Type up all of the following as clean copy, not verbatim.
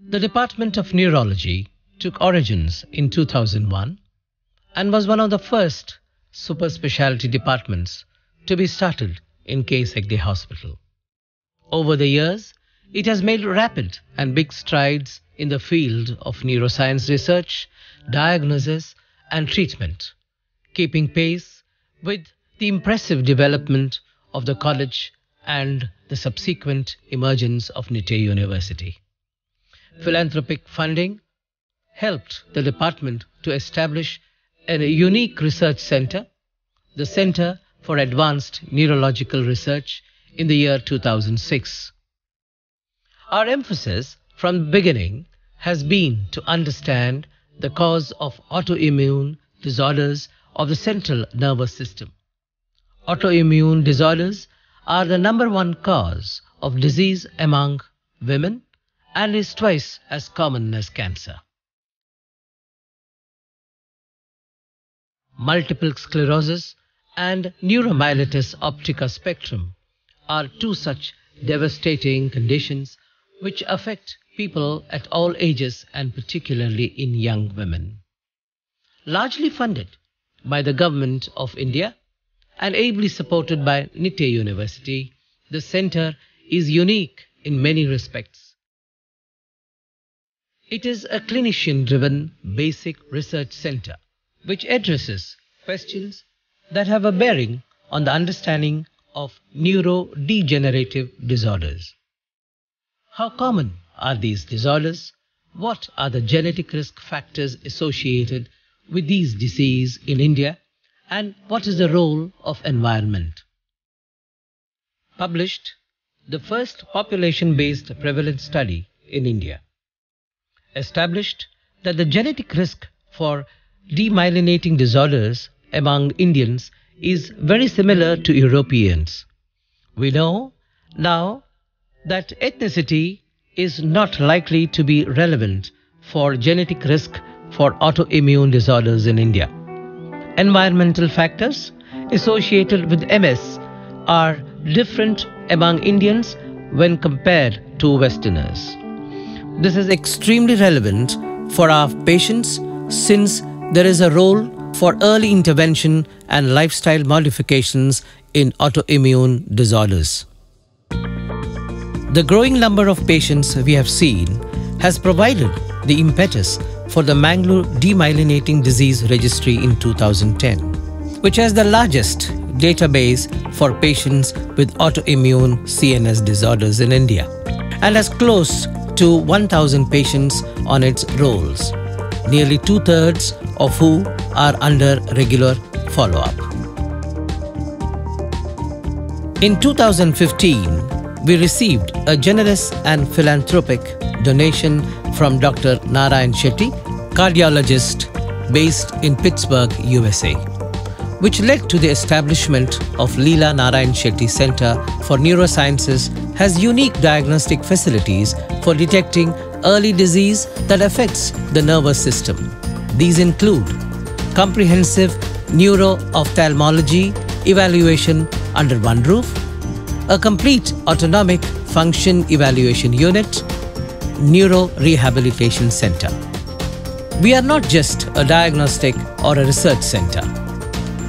The Department of Neurology took origins in 2001 and was one of the first super specialty departments to be started in K. Hegde Hospital. Over the years, it has made rapid and big strides in the field of neuroscience research, diagnosis and treatment, keeping pace with the impressive development of the college and the subsequent emergence of Nitte University. Philanthropic funding helped the department to establish a unique research center, the Center for Advanced Neurological Research, in the year 2006. Our emphasis from the beginning has been to understand the cause of autoimmune disorders of the central nervous system. Autoimmune disorders are the number one cause of disease among women and is twice as common as cancer. Multiple sclerosis and neuromyelitis optica spectrum are two such devastating conditions which affect people at all ages and particularly in young women. Largely funded by the Government of India and ably supported by Nitte University, the center is unique in many respects. It is a clinician-driven basic research center which addresses questions that have a bearing on the understanding of neurodegenerative disorders. How common are these disorders? What are the genetic risk factors associated with these diseases in India? And what is the role of environment? Published the first population-based prevalence study in India. Established that the genetic risk for demyelinating disorders among Indians is very similar to Europeans. We know now that ethnicity is not likely to be relevant for genetic risk for autoimmune disorders in India. Environmental factors associated with MS are different among Indians when compared to Westerners. This is extremely relevant for our patients since there is a role for early intervention and lifestyle modifications in autoimmune disorders. The growing number of patients we have seen has provided the impetus for the Mangalore Demyelinating Disease Registry in 2010, which has the largest database for patients with autoimmune CNS disorders in India and has close to 1,000 patients on its rolls, nearly two-thirds of who are under regular follow-up. In 2015, we received a generous and philanthropic donation from Dr. Narayan Shetty, cardiologist based in Pittsburgh, USA, which led to the establishment of Leela Narayan Shetty Center for Neurosciences has unique diagnostic facilities for detecting early disease that affects the nervous system. These include comprehensive neuro-ophthalmology evaluation under one roof, a complete autonomic function evaluation unit, neuro-rehabilitation center. We are not just a diagnostic or a research center.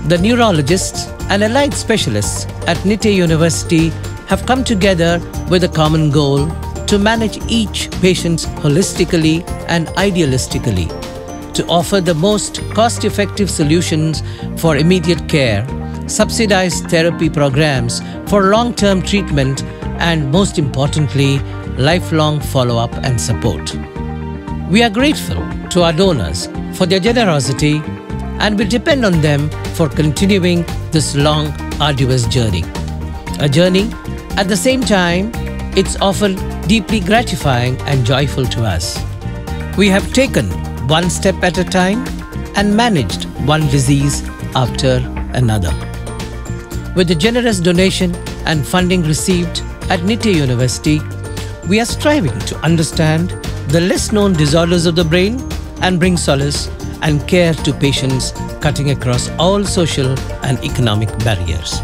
The neurologists and allied specialists at Nitte University have come together with a common goal to manage each patient holistically and idealistically, to offer the most cost-effective solutions for immediate care, subsidized therapy programs for long-term treatment, and most importantly, lifelong follow-up and support. We are grateful to our donors for their generosity and will depend on them for continuing this long, arduous journey. A journey, at the same time, it's often deeply gratifying and joyful to us. We have taken one step at a time and managed one disease after another. With the generous donation and funding received at Nitte University, we are striving to understand the less-known disorders of the brain and bring solace and care to patients cutting across all social and economic barriers.